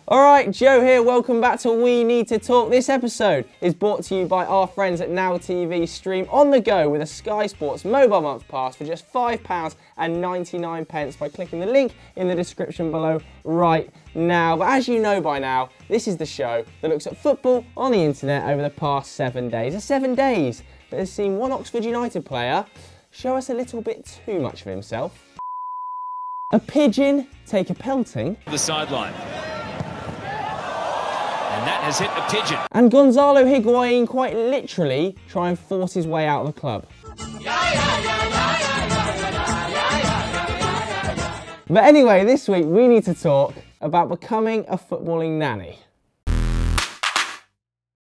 Alright, Joe here, welcome back to We Need to Talk. This episode is brought to you by our friends at Now TV. Stream on the go with a Sky Sports mobile month pass for just £5.99 by clicking the link in the description below right now. But as you know by now, this is the show that looks at football on the internet over the past 7 days. The 7 days that has seen one Oxford United player show us a little bit too much of himself. A pigeon take a pelting. The sideline. And that has hit the pigeon. And Gonzalo Higuain quite literally try and force his way out of the club. But anyway, this week we need to talk about becoming a footballing nanny.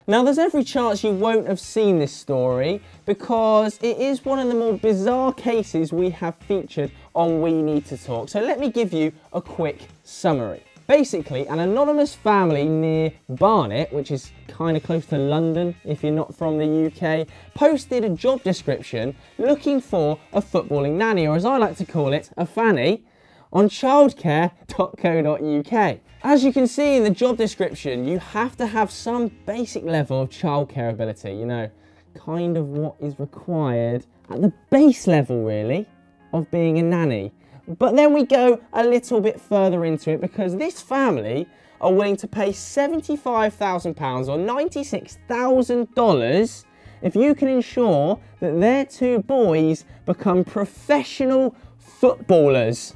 Now there's every chance you won't have seen this story because it is one of the more bizarre cases we have featured on We Need to Talk. So let me give you a quick summary. Basically, an anonymous family near Barnet, which is kind of close to London if you're not from the UK, posted a job description looking for a footballing nanny, or as I like to call it, a fanny, on childcare.co.uk. As you can see in the job description, you have to have some basic level of childcare ability, you know, kind of what is required at the base level, really, of being a nanny. But then we go a little bit further into it because this family are willing to pay £75,000 or $96,000 if you can ensure that their two boys become professional footballers.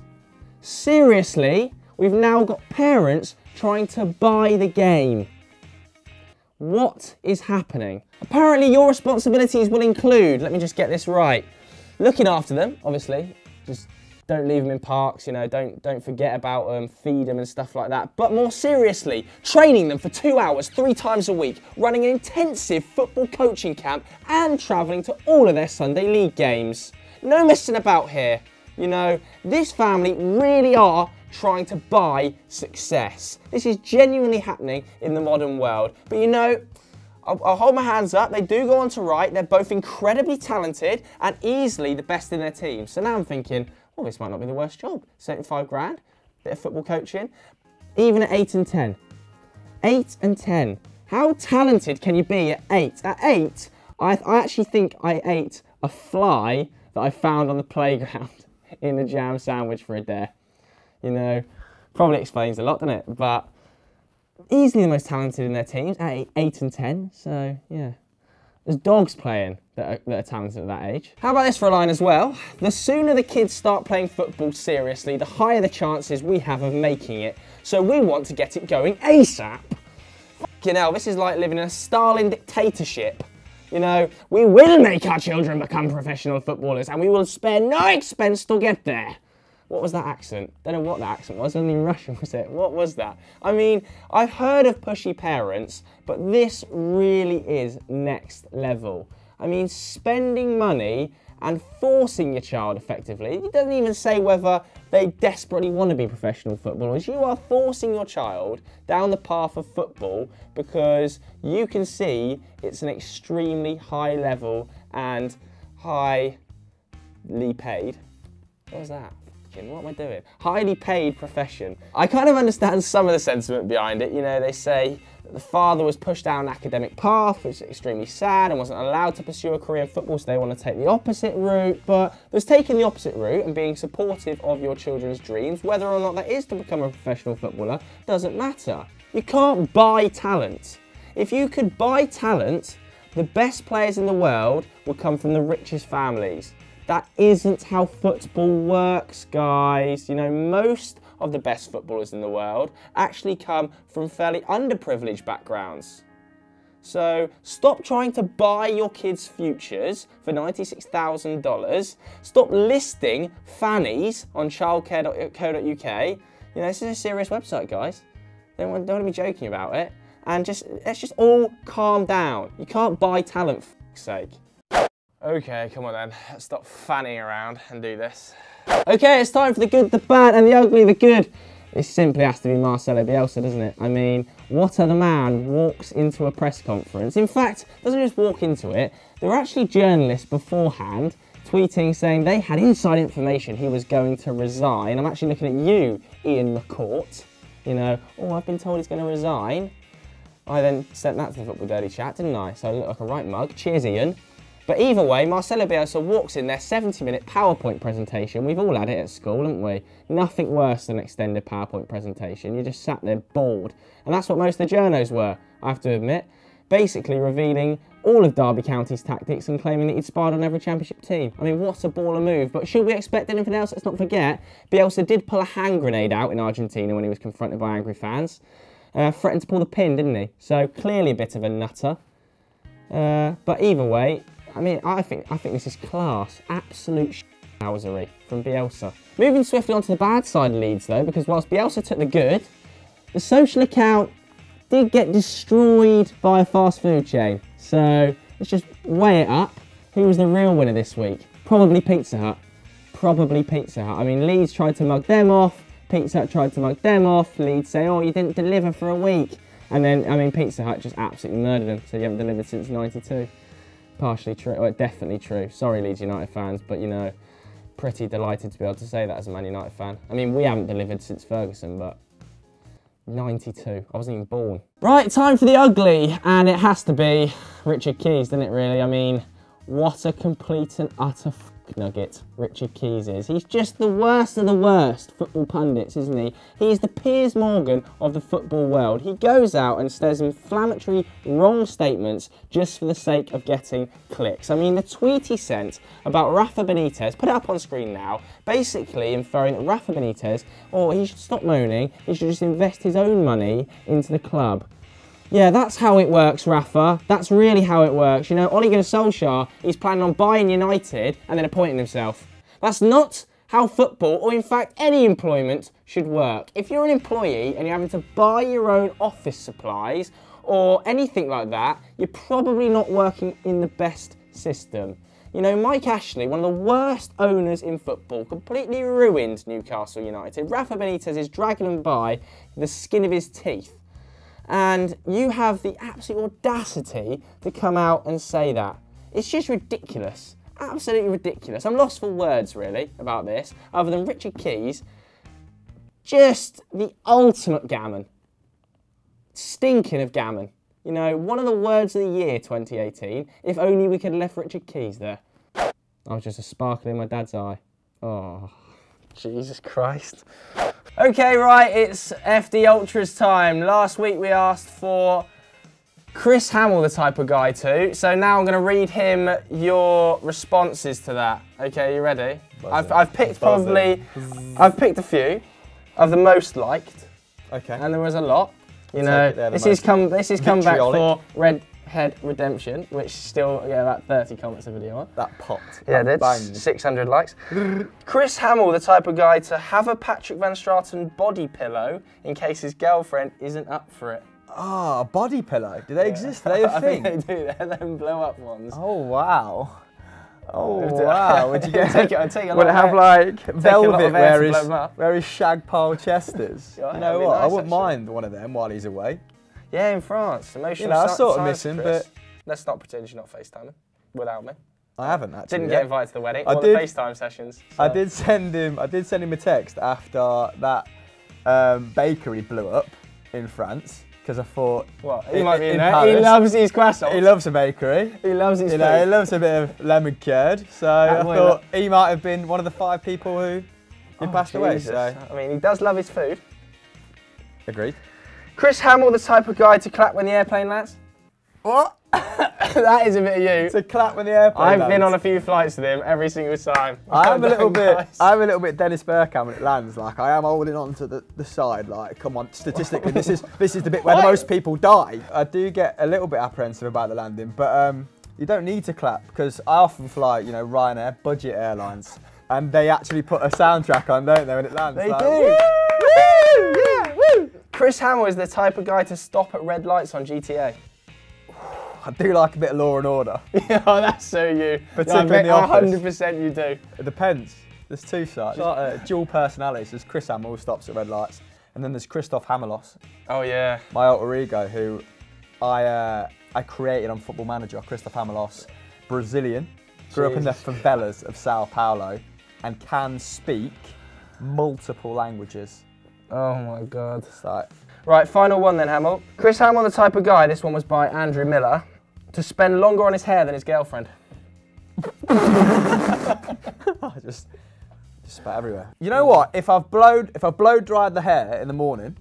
Seriously, we've now got parents trying to buy the game. What is happening? Apparently your responsibilities will include, let me just get this right, looking after them, obviously, just don't leave them in parks, you know, don't forget about them, feed them and stuff like that. But more seriously, training them for 2 hours, 3 times a week, running an intensive football coaching camp and travelling to all of their Sunday league games. No messing about here. You know, this family really are trying to buy success. This is genuinely happening in the modern world. But you know, I'll hold my hands up, they do go on to write, they're both incredibly talented and easily the best in their team. So now I'm thinking, well, this might not be the worst job. 75 grand, bit of football coaching, even at 8 and 10. 8 and 10. How talented can you be at 8? At 8, I actually think I ate a fly that I found on the playground in a jam sandwich for a dare. You know, probably explains a lot, doesn't it? But easily the most talented in their teams at 8 and 10, so yeah. There's dogs playing that are talented at that age. How about this for a line as well? The sooner the kids start playing football seriously, the higher the chances we have of making it. So we want to get it going ASAP. Fucking hell, this is like living in a Stalin dictatorship. You know, we will make our children become professional footballers and we will spare no expense to get there. What was that accent? Don't know what that accent was. Only Russian, was it? What was that? I mean, I've heard of pushy parents, but this really is next level. I mean, spending money and forcing your child effectively. It doesn't even say whether they desperately want to be professional footballers. You are forcing your child down the path of football because you can see it's an extremely high level and highly paid. What was that? What am I doing? Highly paid profession. I kind of understand some of the sentiment behind it. You know, they say that the father was pushed down an academic path, which is extremely sad, and wasn't allowed to pursue a career in football, so they want to take the opposite route. But there's taking the opposite route and being supportive of your children's dreams, whether or not that is to become a professional footballer, doesn't matter. You can't buy talent. If you could buy talent, the best players in the world would come from the richest families. That isn't how football works, guys. You know, most of the best footballers in the world actually come from fairly underprivileged backgrounds. So stop trying to buy your kids' futures for $96,000. Stop listing fannies on childcare.co.uk. You know, this is a serious website, guys. Don't want to be joking about it. And let's just all calm down. You can't buy talent, for fuck's sake. Okay, come on then, let's stop fanning around and do this. Okay, it's time for the good, the bad and the ugly. The good, it simply has to be Marcelo Bielsa, doesn't it? I mean, what other man walks into a press conference? In fact, doesn't just walk into it, there were actually journalists beforehand tweeting saying they had inside information he was going to resign. I'm actually looking at you, Ian McCourt. You know, oh, I've been told he's going to resign. I then sent that to the Football Dirty Chat, didn't I? So I look like a right mug. Cheers, Ian. But either way, Marcelo Bielsa walks in their 70-minute PowerPoint presentation. We've all had it at school, haven't we? Nothing worse than an extended PowerPoint presentation. You just sat there bored. And that's what most of the journos were, I have to admit. Basically revealing all of Derby County's tactics and claiming that he'd spied on every championship team. I mean, what a baller move. But should we expect anything else? Let's not forget, Bielsa did pull a hand grenade out in Argentina when he was confronted by angry fans. Threatened to pull the pin, didn't he? So clearly a bit of a nutter. But either way, I mean, I think this is class. Absolute shousery from Bielsa. Moving swiftly onto the bad side of Leeds, though, because whilst Bielsa took the good, the social account did get destroyed by a fast food chain. So let's just weigh it up. Who was the real winner this week? Probably Pizza Hut. Probably Pizza Hut. I mean, Leeds tried to mug them off. Pizza Hut tried to mug them off. Leeds say, oh, you didn't deliver for a week. And then, I mean, Pizza Hut just absolutely murdered them. So you haven't delivered since '92. Partially true, well, definitely true. Sorry, Leeds United fans, but you know, pretty delighted to be able to say that as a Man United fan. I mean, we haven't delivered since Ferguson, but 92, I wasn't even born. Right, time for the ugly, and it has to be Richard Keys, doesn't it really? I mean, what a complete and utter nugget Richard Keys is. He's just the worst of the worst football pundits, isn't he? He's the Piers Morgan of the football world. He goes out and says inflammatory, wrong statements just for the sake of getting clicks. I mean, the tweet he sent about Rafa Benitez, put it up on screen now, basically inferring that Rafa Benitez, oh, he should stop moaning, he should just invest his own money into the club. Yeah, that's how it works, Rafa. That's really how it works. You know, Ole Gunnar Solskjaer, he's planning on buying United and then appointing himself. That's not how football, or in fact any employment, should work. If you're an employee and you're having to buy your own office supplies or anything like that, you're probably not working in the best system. You know, Mike Ashley, one of the worst owners in football, completely ruined Newcastle United. Rafa Benitez is dragging them by the skin of his teeth. And you have the absolute audacity to come out and say that. It's just ridiculous. Absolutely ridiculous. I'm lost for words, really, about this, other than Richard Keys. Just the ultimate gammon. Stinking of gammon. You know, one of the words of the year, 2018. If only we could have left Richard Keys there. I was just a sparkle in my dad's eye. Oh, Jesus Christ. Okay, right, it's FD Ultras time. Last week we asked for Chris Hamill, the type of guy too. So now I'm going to read him your responses to that. Okay, you ready? I've picked I've picked a few of the most liked. Okay. And there was a lot. You know, this has come back for Redhead Redemption, which still get about 30 comments a video on. That popped. Yeah, it did. 600 likes. Chris Hamill, the type of guy to have a Patrick Van Straten body pillow in case his girlfriend isn't up for it. Ah, a body pillow. Do they exist? Are they a thing? I think they do. They're them blow up ones. Oh wow. Oh wow. Would you get? Would it have like velvet where his shag pile chest is? You know what? Nice, I wouldn't mind one of them while he's away. Yeah, in France. Emotional. You know, I sort of miss him, but let's not pretend you're not FaceTiming without me. I haven't actually. Didn't get invited to the wedding or the FaceTime sessions. So. I did send him a text after that bakery blew up in France. Because I thought, what? He might be in there. Paris, he loves his croissants. He loves a bakery. He loves his food. He loves a bit of lemon curd. So I thought he might have been one of the 5 people who passed away. So I mean, he does love his food. Agreed. Chris Hamill, the type of guy to clap when the airplane lands? What? That is a bit of you. To clap when the airplane lands. I've been on a few flights with him every single time. I'm a little bit Dennis Bergkamp when it lands. Like I am holding on to the side. Like, come on, statistically, this is the bit where the most people die. I do get a little bit apprehensive about the landing, but you don't need to clap because I often fly, you know, Ryanair, budget airlines, and they actually put a soundtrack on, don't they, when it lands? They like, do. Woo! Yeah, woo! Chris Hamill is the type of guy to stop at red lights on GTA. I do like a bit of Law and Order. Yeah, that's so you. Particularly in the office. 100% you do. It depends. There's 2 sides. Like, dual personalities. There's Chris Hamill who stops at red lights, and then there's Christoph Hamilos. Oh yeah. My alter ego, who I created on Football Manager. Christoph Hamilos, Brazilian, grew up in the favelas of Sao Paulo, and can speak multiple languages. Oh my God. It's like... Right, final one then, Hamill. Chris Hamill, the type of guy, this one was by Andrew Miller, to spend longer on his hair than his girlfriend. just spat everywhere. You know what? If I've blow dried the hair in the morning,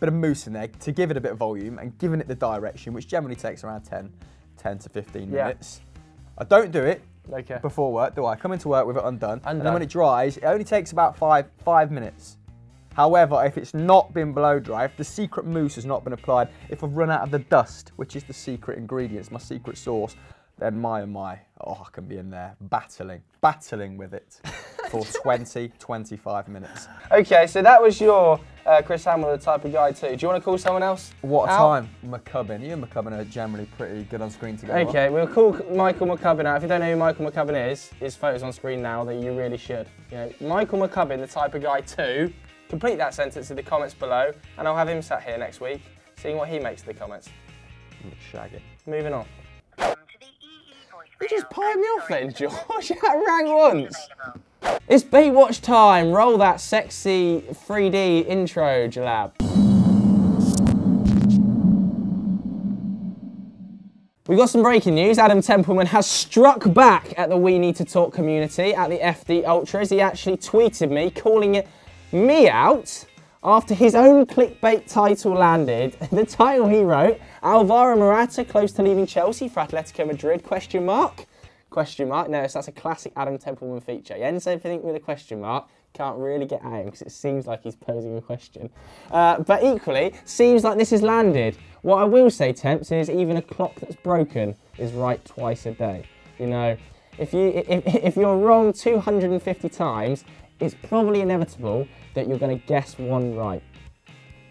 bit of mousse in there to give it a bit of volume and giving it the direction, which generally takes around 10 to 15 minutes. I don't do it before work, do I? I come into work with it undone. And then when it dries, it only takes about five minutes. However, if it's not been blow dried, if the secret mousse has not been applied, if I've run out of the dust, which is the secret ingredients, my secret sauce, then I can be in there battling with it for 20-25 minutes. Okay, so that was your Chris Hamill, the type of guy too. Do you want to call someone else? What time? McCubbin. You and McCubbin are generally pretty good on screen together. Okay, we'll call Michael McCubbin out. If you don't know who Michael McCubbin is, his photo's on screen now that you really should. You know, Michael McCubbin, the type of guy too. Complete that sentence in the comments below, and I'll have him sat here next week, seeing what he makes of the comments. Shaggy. Moving on. You just pied me off then, George. That rang once. It's Baywatch time. Roll that sexy 3D intro, Jalab. We got some breaking news. Adam Templeman has struck back at the We Need to Talk community at the FD Ultras. He actually tweeted me, calling me out after his own clickbait title landed. The title he wrote, Alvaro Morata close to leaving Chelsea for Atletico Madrid, question mark? Question mark? No, so that's a classic Adam Templeman feature. He ends everything with a question mark. Can't really get at him because it seems like he's posing a question. But equally, seems like this has landed. What I will say, Temps, is even a clock that's broken is right twice a day. You know, if you're wrong 250 times, it's probably inevitable that you're going to guess one right.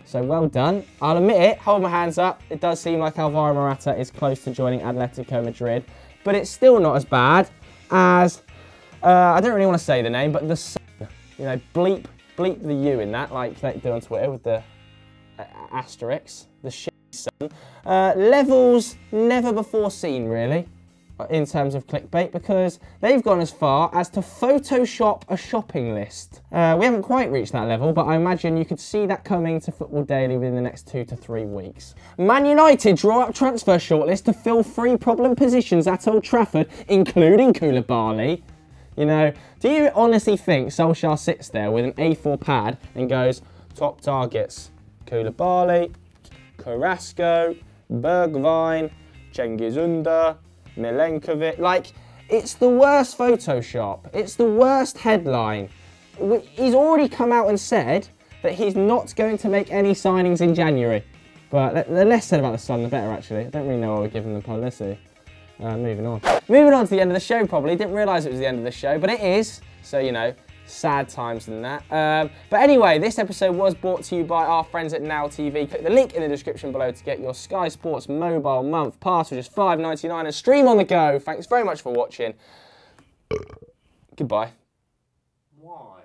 So well done. I'll admit it, hold my hands up. It does seem like Alvaro Morata is close to joining Atletico Madrid, but it's still not as bad as, I don't really want to say the name, but the Sun. You know, bleep the U in that, like they do on Twitter with the asterisks, the shit Sun. Levels never before seen, really, in terms of clickbait, because they've gone as far as to Photoshop a shopping list. We haven't quite reached that level, but I imagine you could see that coming to Football Daily within the next 2 to 3 weeks. Man United draw up transfer shortlist to fill 3 problem positions at Old Trafford, including Koulibaly. You know, do you honestly think Solskjaer sits there with an A4 pad and goes, top targets, Koulibaly, Carrasco, Bergwijn, Cengiz Under, Milenkovic? Like, it's the worst Photoshop. It's the worst headline. He's already come out and said that he's not going to make any signings in January. But the less said about the Sun, the better, actually. I don't really know why we're giving them publicity. Moving on. Moving on to the end of the show, probably. Didn't realise it was the end of the show, but it is. So, you know, sad times than that. But anyway, this episode was brought to you by our friends at Now TV. Click the link in the description below to get your Sky Sports mobile month pass for just $5.99 and stream on the go. Thanks very much for watching. Goodbye. Why?